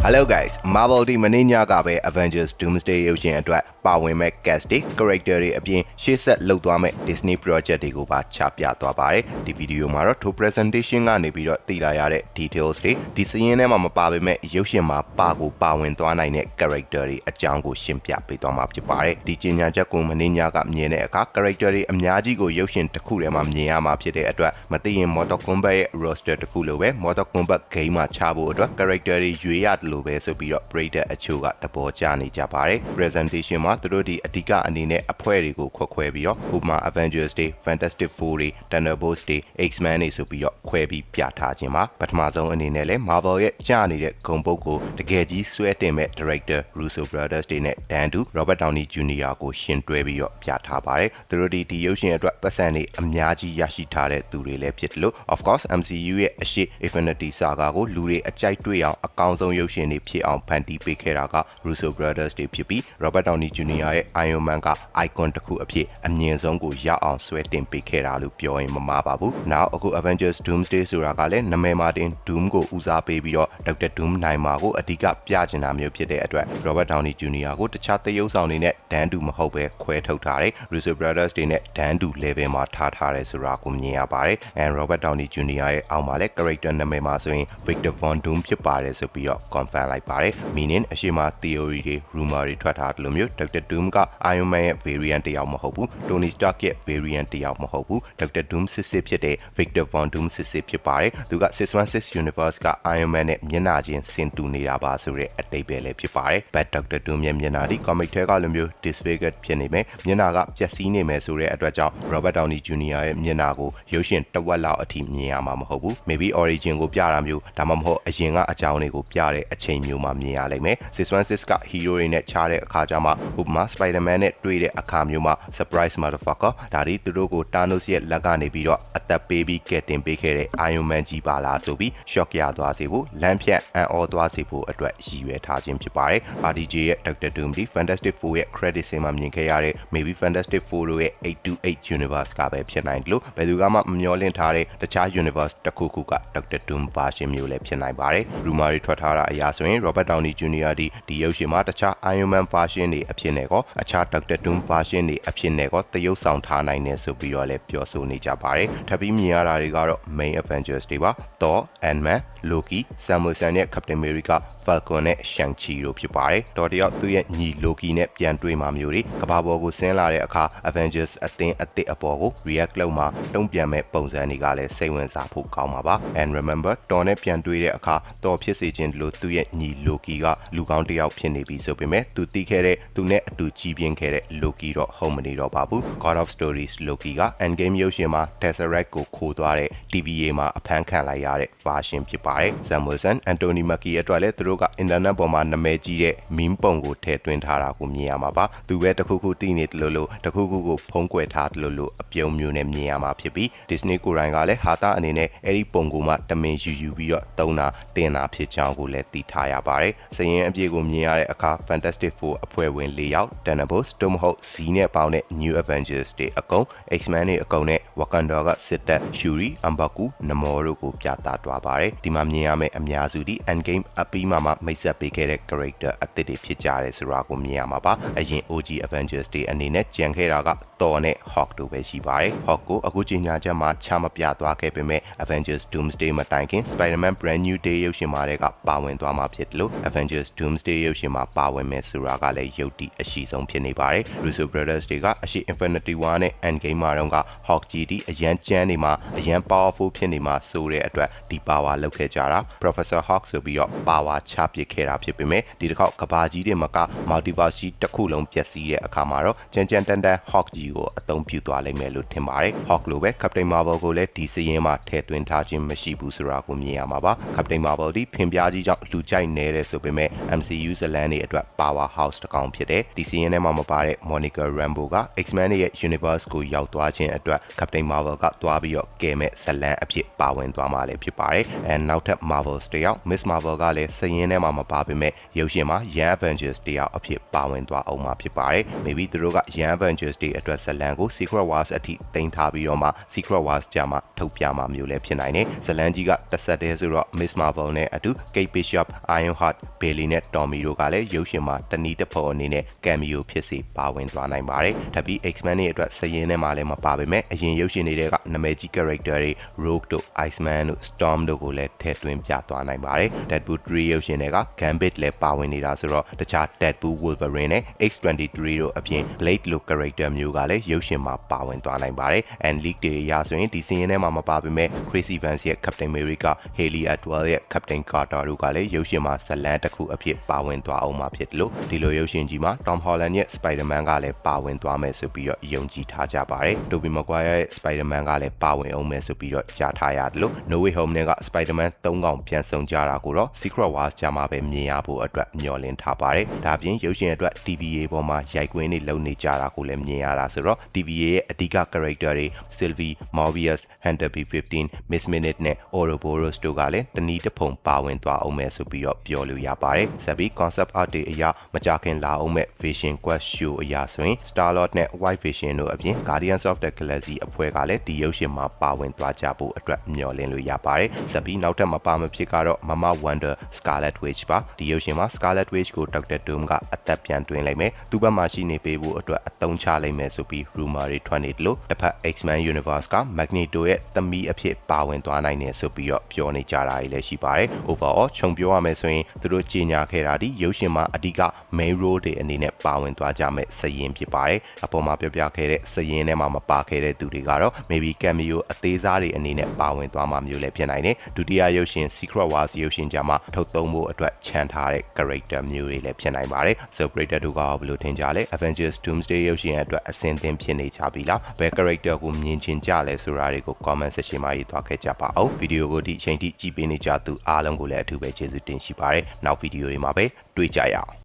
Hello guys, Marvel ဒီမင်းညကပဲ Avengers Doomsday ရုပ်ရှင်အတွက်ပါဝင်မဲ့ cast တွေ character တွေအပြင်ရှေ့ဆက်လုပ်သွားမဲ့ Disney project တွေကိုပါချပြသွားပါတယ်။ဒီဗီဒီယိုမှာတော့ထို presentation ကနေပြီးတော့သိလာရတဲ့ details တွေဒီစရင်းထဲမှာမပါပေမဲ့ရုပ်ရှင်မှာပါဝင်သွားနိုင်တဲ့ character တွေအကြောင်းကိုရှင်းပြပေးသွားမှာဖြစ်ပါတယ်။ဒီကြေညာချက်ကိုမင်းညကမြင်တဲ့အခါ character တွေအများကြီးကိုရုပ်ရှင်တစ်ခုထဲမှာမြင်ရမှာဖြစ်တဲ့အတွက်မသိရင် Mortal Kombat ရဲ့ roster တစ်ခုလိုပဲ Mortal Kombat game မှာချဖို့အတွက် character တွေရွေးရလို့ပဲဆိုပြီးတော့ပရိသတ်အချို့ကသဘောကျနေကြပါတယ် presentation မှာသူတို့ဒီအဓိကအနေနဲ့အဖွဲ့တွေကိုခွဲပြီးတော့ဥပမာ Avengers တွေ Fantastic Four တွေ Thunderbolts တွေ X-Men တွေဆိုပြီးတော့ခွဲပြီးပြထားခြင်းပါပထမဆုံးအနေနဲ့လဲ Marvel ရဲ့ကြားနေတဲ့ဂုဏ်ပုတ်ကိုတကယ်ကြီးဆွဲတင်မဲ့ director Russo Brothers တွေနဲ့ Dan Du Robert Downey Jr. ကိုရှင်တွဲပြီးတော့ပြထားပါတယ်သူတို့ဒီရုပ်ရှင်အတွက်ပတ်စံတွေအများကြီးရရှိထားတဲ့သူတွေလည်းဖြစ်တယ်လို့ of course MCU ရဲ့အရှိ Infinity Saga ကိုလူတွေအကြိုက်တွေ့အောင်အကောင်းဆုံးရုပ်ရှင်တွေဖြစ်အောင်ဖန်တီးပေးခဲ့တာက Russo Brothers တွေဖြစ်ပြီး Robert Downey Jr. ရဲ့ Iron Man က icon တစ်ခုအဖြစ်အမြင့်ဆုံးကိုရအောင်ဆွဲတင်ပေးခဲ့တာလို့ပြောရင်မမှားပါဘူး။ Now အခု Avengers Doomsday ဆိုတာကလည်းနာမည်မှာတင် Doom ကိုဦးစားပေးပြီးတော့ Dr. Doom နိုင်မှာကိုအဓိကပြချင်တာမျိုးဖြစ်တဲ့အတွက် Robert Downey Jr. ကိုတခြားသရုပ်ဆောင်တွေနဲ့ Dan Du မဟုတ်ပဲခွဲထုတ်ထားတယ်။ Russo Brothers တွေနဲ့ Dan Du level မှာထားတယ်ဆိုတာကိုမြင်ရပါတယ်။ And Robert Downey Jr. ရဲ့အောက်မှာလည်း character နာမည်မှာဆိုရင် Victor Von Doom ဖြစ်ပါတယ်ဆိုပြီးတော့ confirm လိုက်ပါတယ်။ meaning အရှိမ theory တွေ rumor တွေထွက်ထားတယ်လို့မျိုး Dr. Doom က Iron Man ရဲ့ variant တယောက်မဟုတ်ဘူး Tony Stark ရဲ့ variant တယောက်မဟုတ်ဘူး Dr. Doom စစ်ဖြစ်တဲ့ Victor Von Doom စစ်ဖြစ်ပါတယ်သူက616 universe က Iron Man နဲ့မျက်နှာချင်းဆင်တူနေတာပါဆိုတဲ့အတိတ်ပဲလည်းဖြစ်ပါတယ် but Dr. Doom ရဲ့မျက်နှာဒီ comic ထဲကလိုမျိုး disfigured ဖြစ်နေမယ်မျက်နှာကပျက်စီးနေမယ်ဆိုတဲ့အတွက်ကြောင့် Robert Downey Jr. ရဲ့မျက်နှာကိုရုပ်ရှင်တစ်ဝက်လောက်အထိမြင်ရမှာမဟုတ်ဘူး maybe origin ကိုပြတာမျိုးဒါမှမဟုတ်အရင်ကအကြောင်းတွေကိုပြတဲ့အချိန်မျိုးမှာမြင်ရလိမ့်မယ်616က hero တွေနဲ့ခြားတဲ့အခါကျမှဥပမာ Spider-Man နဲ့တွေ့တဲ့အခါမျိုးမှာ surprise motherfucker ဒါဒီသူတို့ကို Thanos ရဲ့လက်ကနေပြီးတော့အသက်ပေးပြီးကယ်တင်ပေးခဲ့တဲ့ Iron Man ကြီးပါလားဆိုပြီး shock ရသွားစေဖို့လမ်းဖြတ်အံ့ဩသွားစေဖို့အတွက်ရည်ရွယ်ထားခြင်းဖြစ်ပါတယ် RDJ ရဲ့ Dr. Doom ဒီ Fantastic Four ရဲ့ credit မှာမြင်ခဲ့ရတဲ့ maybe Fantastic Four တို့ရဲ့828 universe ကပဲဖြစ်နိုင်တယ်လို့ဘယ်သူကမှမမျှော်လင့်ထားတဲ့တခြား universe တစ်ခုခုက Dr. Doom version မျိုးလည်းဖြစ်နိုင်ပါတယ် rumor တွေထွက်ထားတာအရာဆိုရင် Robert Downey Jr. ဒီရုပ်ရှင်မှာတခြား Iron Man version တွေအဖြစ်နဲ့ကောအခြား Dr. Doom version တွေအဖြစ်နဲ့ကောသရုပ်ဆောင်ထားနိုင်တယ်ဆိုပြီးတော့လည်းပြောဆိုနေကြပါတယ်ထပ်ပြီးမြင်ရတာတွေကတော့ main Avengers တွေပါ Thor, Ant-Man, Loki, Sam Wilson နဲ့ Captain America, Falcon နဲ့ Shang-Chi တို့ဖြစ်ပါတယ်တော်တယောက်သူ့ရဲ့ညီ Loki နဲ့ပြန်တွေ့မှာမျိုးတွေကမ္ဘာပေါ်ကိုဆင်းလာတဲ့အခါ Avengers အသင်းအသစ်အပေါ်ကို react လုပ်မှာတုံ့ပြန်မဲ့ပုံစံတွေကလည်းစိတ်ဝင်စားဖို့ကောင်းပါပါ and remember Thor နဲ့ပြန်တွေ့တဲ့အခါ Thor ဖြစ်စေခြင်းလို့သူ့ရဲ့ညီ Loki ကလူကောင်းတစ်ယောက်ဖြစ်နေပြီဆိုပေမဲ့သူတီးခဲ့တဲ့သူနဲ့အတူကြီးပြင်းခဲ့တဲ့ Loki တော့ဟုတ်မနေတော့ပါဘူး God of Stories Loki က Endgame ရုပ်ရှင်မှာ Tesseract ကိုခိုးသွားတဲ့ TVA မှာအဖမ်းခံလိုက်ရတဲ့ version ဖြစ်ပါတယ် Sam Wilson, Anthony Mackie အတွက်လည်းသူတို့က internet ပေါ်မှာနာမည်ကြီးတဲ့ meme ပုံကိုထည့်သွင်းထားတာကိုမြင်ရမှာပါသူပဲတခုခုတီးနေတယ်လို့တခုခုကိုဖုံးကွယ်ထားတယ်လို့အပြုံးမျိုးနဲ့မြင်ရမှာဖြစ်ပြီး Disney ကိုယ်တိုင်ကလည်းဟာတာအနေနဲ့အဲ့ဒီပုံကိုမှတမင်ယူပြီးတော့သုံးတာတင်တာဖြစ်ကြောင်းကိုလည်းသိထားရပါတယ်စရင်အပြည့်ကိုမြင်ရတဲ့အခါ Fantastic Four အဖွဲ့ဝင်၄ယောက် Thunderbolts တို့မဟုတ် Z နဲ့ပေါင်းတဲ့ New Avengers တွေအကုန် X-Men တွေအကုန်နဲ့ Wakanda ကစစ်တပ် Shuri, M'Baku, Namor တို့ကိုပြသသွားပါတယ်ဒီမှာမြင်ရမယ့်အများစုဒီ Endgame အပြီးမှမိတ်ဆက်ပေးခဲ့တဲ့ character အသစ်တွေဖြစ်ကြတယ်ဆိုတာကိုမြင်ရမှာပါအရင် OG Avengers တွေအနေနဲ့ကြံခဲ့တာက Thor နဲ့ Hulk တို့ပဲရှိပါတယ် Hulk ကိုအခုကြေညာချက်မှာချမပြသွားခဲ့ပေမဲ့ Avengers Doomsday မတိုင်ခင် Spider-Man Brand New Day ရုပ်ရှင်မှာကပါဝင်သွားမှာဖြစ်တယ်လို့ Avengers Doomsday ရုပ်ရှင်မှာပါဝင်မယ်ဆိုတာကလည်းရုပ်တိအရှိဆုံးဖြစ်နေပါတယ် Russo Brothers တွေကအရှိ Infinity War နဲ့ Endgame မှာတော့က Hulk ကြီးဒီအရန်ကျန်းနေမှာအရန် powerful ဖြစ်နေမှာဆိုတဲ့အတွက်ဒီ power လောက်ခဲ့ကြတာ Professor Hulk ဆိုပြီးတော့ power ချပစ်ခဲ့တာဖြစ်ပေမဲ့ဒီတစ်ခေါက်ကဘာကြီးတွေမက multiverse ကြီးတစ်ခုလုံးပျက်စီးတဲ့အခါမှာတော့ကြမ်းကြမ်းတမ်းတမ်း Hulk ကြီးကိုအသုံးပြုသွားလိမ့်မယ်လို့ထင်ပါတယ် Hulk လိုပဲ Captain Marvel ကိုလည်းဒီစရင်မှာထည့်သွင်းထားခြင်းမရှိဘူးဆိုတာကိုမြင်ရမှာပါ Captain Marvel ဒီဖင်ပြားကြီးကြောင့်လူကြိုက်နေတဲ့ဆိုပေမဲ့ MCU ဇလန်တွေအတွက် power house တစ်ကောင်ဖြစ်တယ်ဒီစရင်ထဲမှာမပါတဲ့ Monica Rambeau က X-Men ရဲ့ universe ကိုရောက်သွားခြင်းအတွက် Captain Marvel ကတွားပြီးတော့ကဲမဲ့ဇလန်အဖြစ်ပါဝင်သွားမှာလည်းဖြစ်ပါတယ် and နောက်ထပ် Marvels တယောက် Miss Marvel ကလည်းစရင်ထဲမှာမပါပေမဲ့ရုပ်ရှင်မှာ Young Avengers တယောက်အဖြစ်ပါဝင်သွားအောင်မှာဖြစ်ပါတယ် maybe သူတို့က Young Avengers တွေအတွက် အတွက်ဇလန်ကို Secret Wars အထိတင်ထားပြီးတော့မှ Secret Wars ကြမှာထုတ်ပြမှာမျိုးလည်းဖြစ်နိုင်တယ်ဇလန်ကြီးကတစ်ဆက်တည်းဆိုတော့ Miss Marvel နဲ့အတူ Kate Bishop, Ironheart, Bailey နဲ့ Tommy တို့ကလည်းရုပ်ရှင်မှာတနည်းတစ်ဖက်အနေနဲ့ cameo ဖြစ်စေပါဝင်သွားနိုင်ပါတယ်။ထပ်ပြီး X-Men တွေအတွက်စရင်ထဲမှာလည်းမပါပေမဲ့အရင်ရုပ်ရှင်တွေကနာမည်ကြီး character တွေ Rogue တို့ Iceman တို့ Storm တို့ကိုလည်းထည့်သွင်းပြသွားနိုင်ပါတယ်။ Deadpool 3 ရုပ်ရှင်တွေက Gambit လည်းပါဝင်နေတာဆိုတော့တခြား Deadpool, Wolverine နဲ့ X-23 တို့အပြင် Blade လို character မျိုးကလည်းရုပ်ရှင်မှာပါဝင်သွားနိုင်ပါတယ်။ And leak တွေအရဆိုရင်ဒီစရင်ထဲမှာမပါပေမဲ့ Chris Evans ရဲ့ Captain America, Haley Atwell ရဲ့ Captain Carter တို့ကလည်းရုပ်ရှင်မှာဇလန်တစ်ခုအဖြစ်ပါဝင်သွားအောင်မှာဖြစ်လို့ဒီလိုရုပ်ရှင်ကြီးမှာ Tom Holland ရဲ့ Spider-Man ကလည်းပါဝင်သွားမယ်ဆိုပြီးတော့ယုံကြည်ထားကြပါတယ်။ Tobey Maguire ရဲ့ Spider-Man ကလည်းပါဝင်အောင်မယ်ဆိုပြီးတော့ကြားထားရတယ်လို့ No Way Home နဲ့က Spider-Man 3 ကောင်ပြန်ဆုံကြတာကိုတော့ Secret Wars ကြမှာပဲမြင်ရဖို့အတွက်မျှော်လင့်ထားပါတယ်။ဒါပြင်ရုပ်ရှင်အတွက် TVA ပေါ်မှာရိုက်ကွင်းတွေလုပ်နေကြတာကိုလည်းမြင်ရတာဆိုတော့ TVA ရဲ့အဓိက character တွေ Sylvie, Morbius, Hunter B15, Miss Minute နဲ့ Ouroboros တို့ကလည်းတနည်းတစ်ဖုံပါဝင်သွားအောင်မယ်ဆိုပြီးတော့ပြောလို့ရပါတယ်။ဆက်ပြီး concept art တွေအရမကြခင်လာအောင်မဲ့ Vision Quest show အရာဆိုရင် Star-Lord နဲ့ White Vision တို့အပြင် Guardians of the Galaxy အဖွဲ့ကလည်းဒီရုပ်ရှင်မှာပါဝင်သွားကြဖို့အတွက်မျှော်လင့်လို့ရပါတယ်။ဆက်ပြီးနောက်ထပ်မပါမဖြစ်ကတော့ Mama Wonder Scarlet Witch ပါဒီရုပ်ရှင်မှာ Scarlet Witch ကို Dr. Doom ကအသက်ပြန်သွင်းလိုက်မယ်သူ့ဘက်မှာရှိနေပေးဖို့အတွက်အသုံးချလိုက်မယ်ဆိုပြီး rumor တွေထွက်နေတယ်လို့တစ်ဖက် X-Men Universe က Magneto ရဲ့သမီးအဖြစ်ပါဝင်သွားနိုင်တယ်ဆိုပြီးတော့ပြောနေကြတာလည်းရှိပါတယ်။ Overall ခြုံပြောရမယ်ဆိုရင်သူတို့ကြီးညာခဲ့တာဒီရုပ်ရှင်မှာအဓိက main role တွေအနေနဲ့ပါဝင်သွားကြမဲ့စရင်ဖြစ်ပါတယ်။အပေါ်မှာပြောပြခဲ့တဲ့စရင်ထဲမှာမပါခဲ့တဲ့သူတွေကတော့ maybe cameo အသေးစားတွေအနေနဲ့ပါဝင်သွားမှာမျိုးလည်းဖြစ်နိုင်တယ်။ဒုတိယရုပ်ရှင် Secret Wars ရုပ်ရှင်ကြမှာထုတ်သုံးဖို့အတွက်ချန်ထားတဲ့ character မျိုးတွေလည်းဖြစ်နိုင်ပါတယ်။ So Predator တို့ကဘယ်လိုထင်ကြလဲ Avengers Doomsday ရုပ်ရှင်အတွက်အဆင်သင့်ဖြစ်နေကြပြီလားဘယ် character ကိုမြင်ချင်ကြလဲဆိုတာတွေကို comment section မှာရေးသွားခဲ့ကြပါအောင်ဗီဒီယိုကိုဒီအချိန်ထိကြည့်ပေးနေကြသူအားလုံးကိုလည်းအထူးပဲကျေးဇူးတင်ရှိပါတယ်နောက်ဗီဒီယိုတွေမှာပဲတွေ့ကြရအောင်